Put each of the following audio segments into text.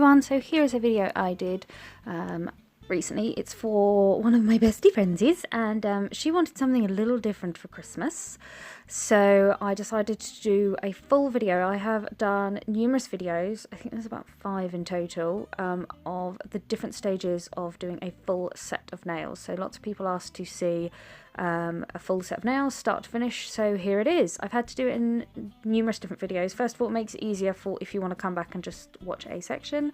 everyone, so here is a video I did recently. It's for one of my bestie friendsies, and she wanted something a little different for Christmas, so I decided to do a full video. I have done numerous videos, I think there's about 5 in total, of the different stages of doing a full set of nails. So lots of people asked to see a full set of nails start to finish, so here it is. I've had to do it in numerous different videos. First of all, it makes it easier for if you want to come back and just watch a section.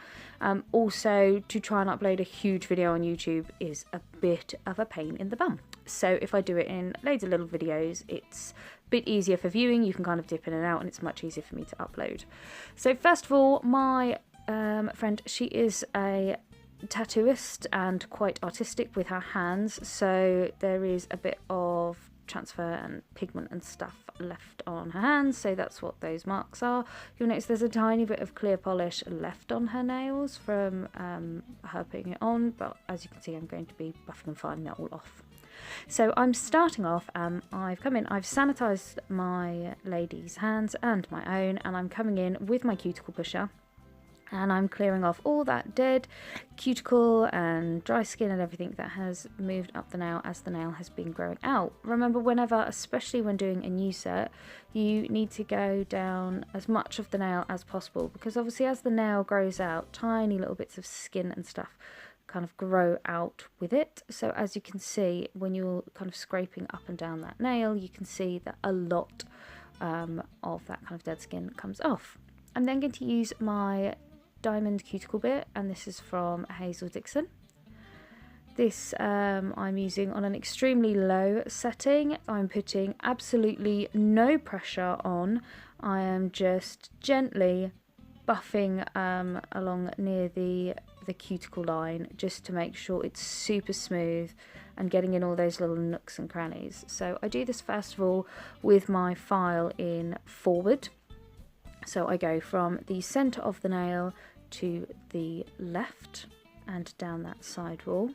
Also, to try and upload a huge video on YouTube is a bit of a pain in the bum, so if I do it in loads of little videos, it's a bit easier for viewing. You can kind of dip in and out, and it's much easier for me to upload. So first of all, my friend, she is a tattooist and quite artistic with her hands, so there is a bit of transfer and pigment and stuff left on her hands, so that's what those marks are. You'll notice there's a tiny bit of clear polish left on her nails from her putting it on, but as you can see, I'm going to be buffing and filing that all off. So I'm starting off, I've come in, I've sanitised my lady's hands and my own, and I'm coming in with my cuticle pusher, and I'm clearing off all that dead cuticle and dry skin and everything that has moved up the nail as the nail has been growing out. Remember, whenever, especially when doing a new set, you need to go down as much of the nail as possible, because obviously as the nail grows out, tiny little bits of skin and stuff kind of grow out with it. So as you can see, when you're kind of scraping up and down that nail, you can see that a lot of that kind of dead skin comes off. I'm then going to use my diamond cuticle bit, and this is from Hazel Dixon. This I'm using on an extremely low setting. I'm putting absolutely no pressure on. I am just gently buffing along near the cuticle line, just to make sure it's super smooth and getting in all those little nooks and crannies. So I do this first of all with my file in forward. So I go from the centre of the nail to the left and down that side wall,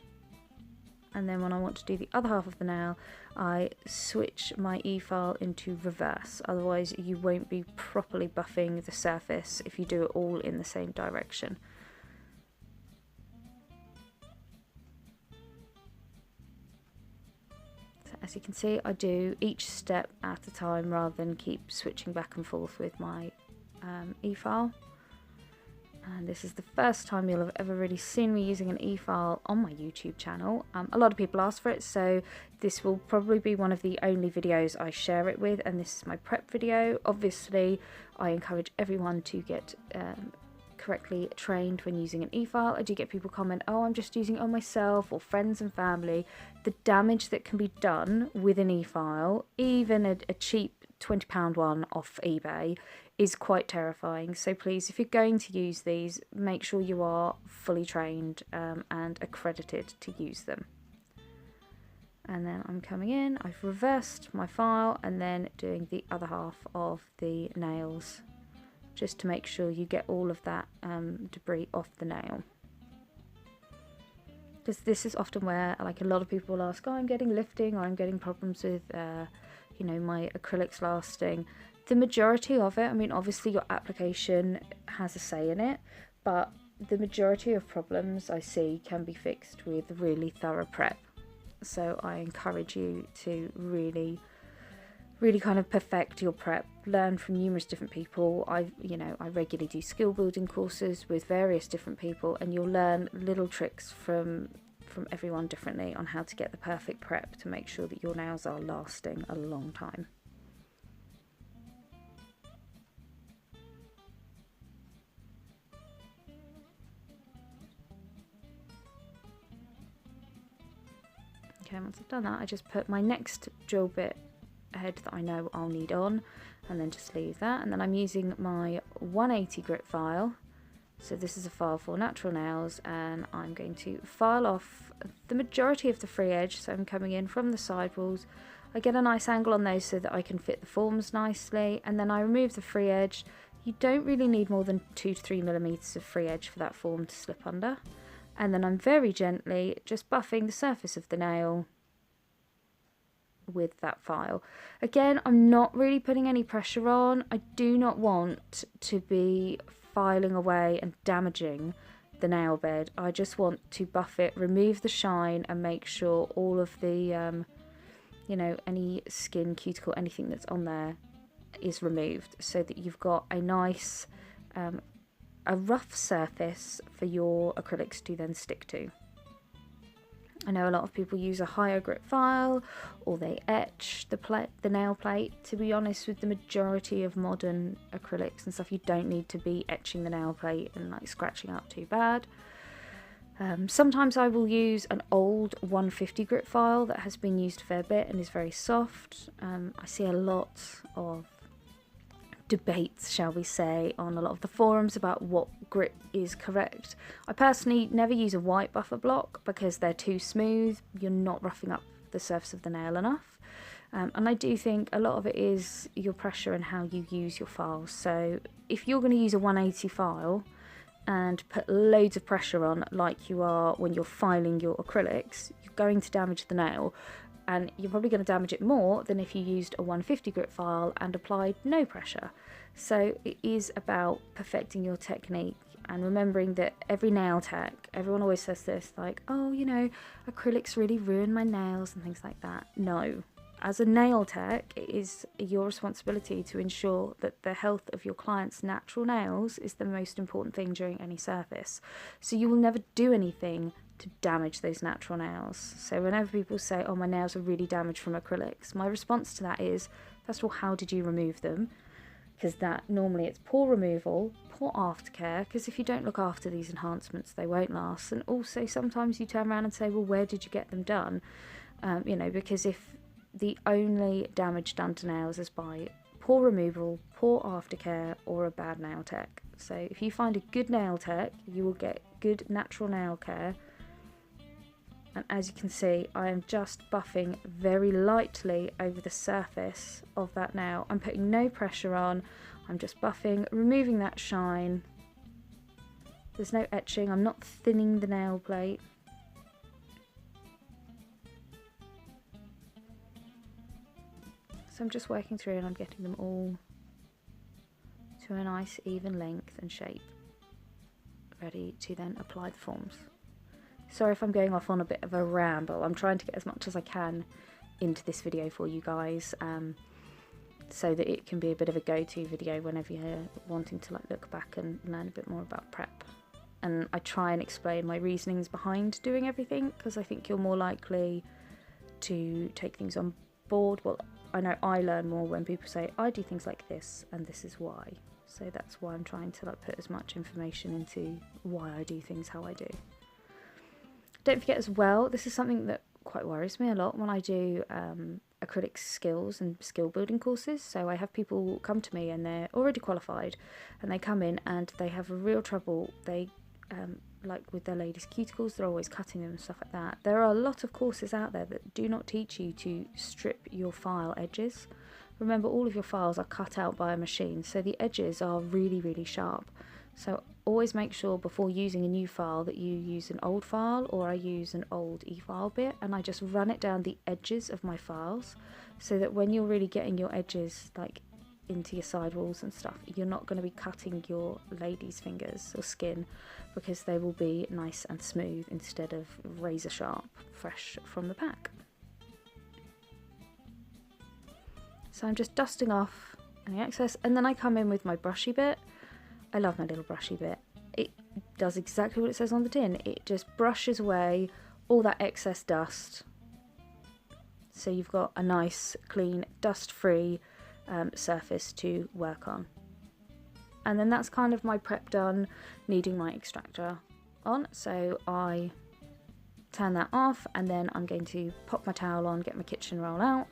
and then when I want to do the other half of the nail, I switch my efile into reverse. Otherwise you won't be properly buffing the surface if you do it all in the same direction. So as you can see, I do each step at a time rather than keep switching back and forth with my efile. And this is the first time you'll have ever really seen me using an efile on my YouTube channel. A lot of people ask for it, so this will probably be one of the only videos I share it with, and this is my prep video. Obviously, I encourage everyone to get correctly trained when using an efile. I do get people comment, oh, I'm just using it on myself or friends and family. The damage that can be done with an efile, even a cheap £20 one off eBay, is quite terrifying. So please, if you're going to use these, make sure you are fully trained and accredited to use them. And then I'm coming in, I've reversed my file and then doing the other half of the nails, just to make sure you get all of that debris off the nail. Because this is often where, like, a lot of people will ask, oh, I'm getting lifting, or I'm getting problems with you know, my acrylics lasting. The majority of it, I mean, obviously your application has a say in it, but the majority of problems I see can be fixed with really thorough prep. So I encourage you to really kind of perfect your prep, learn from numerous different people. I regularly do skill building courses with various different people, and you'll learn little tricks from everyone differently on how to get the perfect prep to make sure that your nails are lasting a long time. Okay, once I've done that, I just put my next drill bit ahead that I know I'll need on, and then just leave that. And then I'm using my 180 grit file. So this is a file for natural nails, and I'm going to file off the majority of the free edge. So I'm coming in from the side walls. I get a nice angle on those so that I can fit the forms nicely, and then I remove the free edge. You don't really need more than 2 to 3 millimeters of free edge for that form to slip under. And then I'm very gently just buffing the surface of the nail with that file. Again, I'm not really putting any pressure on. I do not want to be filing away and damaging the nail bed. I just want to buff it, remove the shine, and make sure all of the you know, any skin, cuticle, anything that's on there is removed, so that you've got a nice a rough surface for your acrylics to then stick to. I know a lot of people use a higher grit file, or they etch the nail plate. To be honest, with the majority of modern acrylics and stuff, you don't need to be etching the nail plate and like scratching up too bad. Sometimes I will use an old 150 grit file that has been used a fair bit and is very soft. I see a lot of debates, shall we say, on a lot of the forums about what grit is correct. I personally never use a white buffer block because they're too smooth. You're not roughing up the surface of the nail enough. And I do think a lot of it is your pressure and how you use your files. So if you're going to use a 180 file and put loads of pressure on, like you are when you're filing your acrylics, you're going to damage the nail, and you're probably going to damage it more than if you used a 150 grit file and applied no pressure. So it is about perfecting your technique and remembering that every nail tech, everyone always says this, like, oh, you know, acrylics really ruin my nails and things like that. No. As a nail tech, it is your responsibility to ensure that the health of your client's natural nails is the most important thing during any surface. So you will never do anything to damage those natural nails. So whenever people say, oh, my nails are really damaged from acrylics, my response to that is, first of all, how did you remove them? Because that normally it's poor removal, poor aftercare, because if you don't look after these enhancements, they won't last. And also sometimes you turn around and say, well, where did you get them done? You know, because if the only damage done to nails is by poor removal, poor aftercare, or a bad nail tech. So if you find a good nail tech, you will get good natural nail care. And as you can see, I am just buffing very lightly over the surface of that nail. I'm putting no pressure on, I'm just buffing, removing that shine. There's no etching, I'm not thinning the nail plate. So I'm just working through and I'm getting them all to a nice even length and shape, ready to then apply the forms. Sorry if I'm going off on a bit of a ramble. I'm trying to get as much as I can into this video for you guys, so that it can be a bit of a go-to video whenever you're wanting to like look back and learn a bit more about prep. And I try and explain my reasonings behind doing everything, because I think you're more likely to take things on board. Well, I know I learn more when people say, I do things like this and this is why. So that's why I'm trying to like put as much information into why I do things how I do. Don't forget as well, this is something that quite worries me a lot when I do acrylic skills and skill building courses. So I have people come to me and they're already qualified, and they come in and they have a real trouble. They like with their ladies' cuticles, they're always cutting them and stuff like that. There are a lot of courses out there that do not teach you to strip your file edges. Remember, all of your files are cut out by a machine, so the edges are really, really sharp. So always make sure before using a new file that you use an old file, or I use an old e-file bit, and I just run it down the edges of my files, so that when you're really getting your edges like into your sidewalls and stuff, you're not going to be cutting your lady's fingers or skin, because they will be nice and smooth instead of razor sharp, fresh from the pack. So I'm just dusting off any excess, and then I come in with my brushy bit. I love my little brushy bit. It does exactly what it says on the tin. It just brushes away all that excess dust, so you've got a nice, clean, dust-free surface to work on. And then that's kind of my prep done, needing my extractor on. So I turn that off, and then I'm going to pop my towel on, get my kitchen roll out,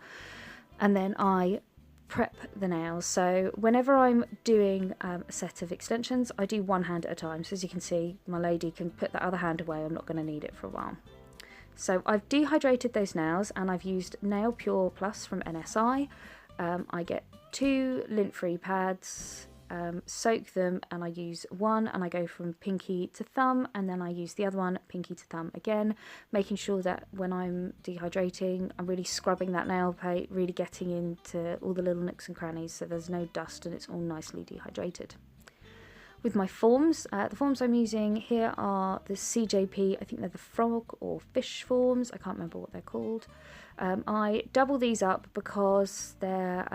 and then I prep the nails. So whenever I'm doing a set of extensions, I do one hand at a time. So as you can see, my lady can put that other hand away. I'm not going to need it for a while. So I've dehydrated those nails, and I've used Nail Pure Plus from NSI. I get 2 lint-free pads, soak them, and I use one and I go from pinky to thumb, and then I use the other one pinky to thumb again, making sure that when I'm dehydrating I'm really scrubbing that nail plate, really getting into all the little nooks and crannies so there's no dust and it's all nicely dehydrated. with my forms. The forms I'm using here are the CJP, I think they're the frog or fish forms, I can't remember what they're called. I double these up because they're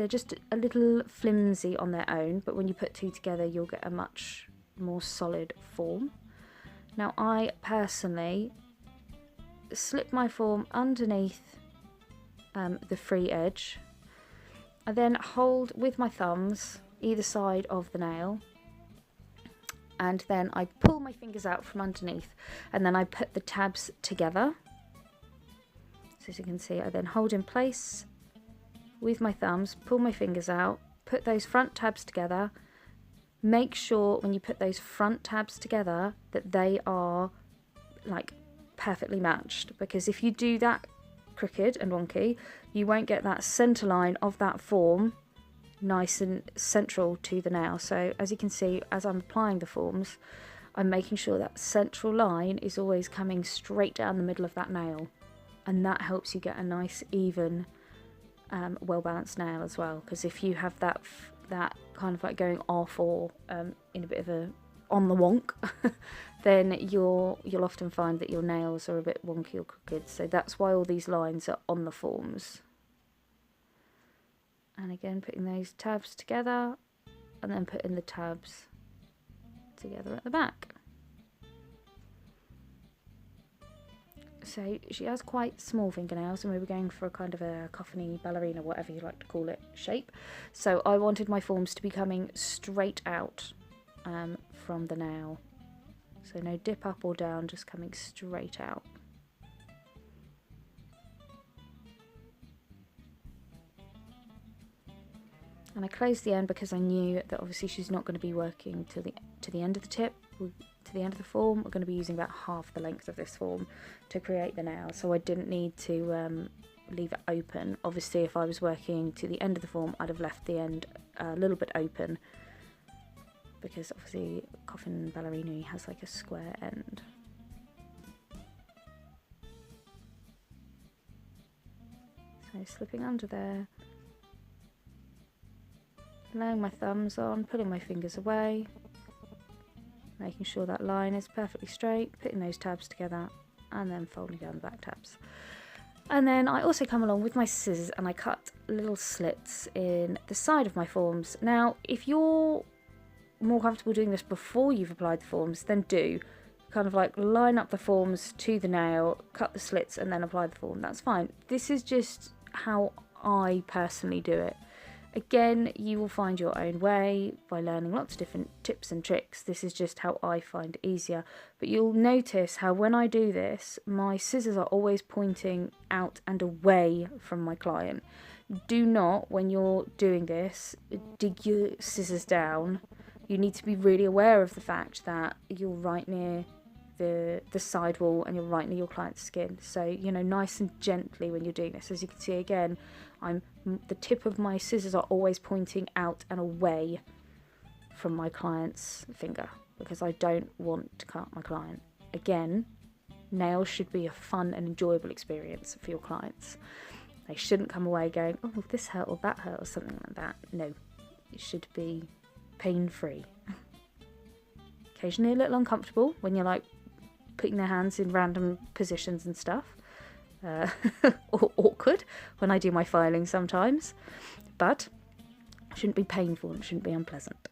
just a little flimsy on their own, but when you put two together you'll get a much more solid form. Now I personally slip my form underneath the free edge. I then hold with my thumbs either side of the nail, and then I pull my fingers out from underneath, and then I put the tabs together. So as you can see, I then hold in place with my thumbs, pull my fingers out, put those front tabs together. Make sure when you put those front tabs together that they are like perfectly matched, because if you do that crooked and wonky, you won't get that center line of that form nice and central to the nail. So as you can see, as I'm applying the forms, I'm making sure that central line is always coming straight down the middle of that nail, and that helps you get a nice even well balanced nail as well. Because if you have that kind of like going off or in a bit of a on the wonk, then you'll often find that your nails are a bit wonky or crooked. So that's why all these lines are on the forms. And again, putting those tabs together, and then putting the tabs together at the back. So she has quite small fingernails, and we were going for a kind of a coffiny ballerina, whatever you like to call it, shape. So I wanted my forms to be coming straight out from the nail. So no dip up or down, just coming straight out. And I closed the end because I knew that obviously she's not going to be working to the end of the tip, to the end of the form. We're going to be using about half the length of this form to create the nail, so I didn't need to leave it open. Obviously if I was working to the end of the form, I'd have left the end a little bit open, because obviously coffin ballerina has like a square end. So slipping under there, laying my thumbs on, pulling my fingers away, making sure that line is perfectly straight, putting those tabs together, and then folding down the back tabs. And then I also come along with my scissors and I cut little slits in the side of my forms. Now, if you're more comfortable doing this before you've applied the forms, then do. Kind of like line up the forms to the nail, cut the slits, and then apply the form. That's fine. This is just how I personally do it. Again, you will find your own way by learning lots of different tips and tricks. This is just how I find it easier. But you'll notice how when I do this, my scissors are always pointing out and away from my client. Do not, when you're doing this, dig your scissors down. You need to be really aware of the fact that you're right near the side wall and you're right near your client's skin. So, you know, nice and gently when you're doing this. As you can see again, the tip of my scissors are always pointing out and away from my client's finger, because I don't want to cut my client. Again, nails should be a fun and enjoyable experience for your clients. They shouldn't come away going, oh, this hurt or that hurt or something like that. No, it should be pain-free. Occasionally a little uncomfortable when you're like putting their hands in random positions and stuff. Or awkward when I do my filing sometimes, but it shouldn't be painful and it shouldn't be unpleasant.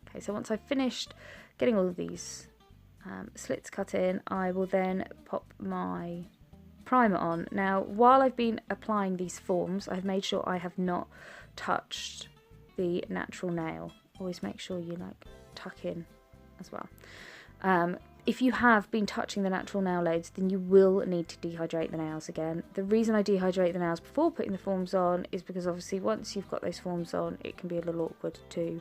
Okay, so once I've finished getting all of these slits cut in, I will then pop my primer on. Now, while I've been applying these forms, I've made sure I have not touched the natural nail. Always make sure you like tuck in as well. If you have been touching the natural nail loads, then you will need to dehydrate the nails again. The reason I dehydrate the nails before putting the forms on is because obviously once you've got those forms on, it can be a little awkward to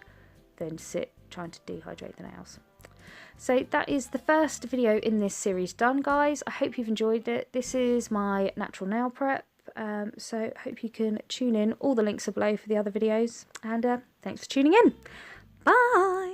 then sit trying to dehydrate the nails. So that is the first video in this series done, guys. I hope you've enjoyed it. This is my natural nail prep. So hope you can tune in. All the links are below for the other videos. And thanks for tuning in. Bye!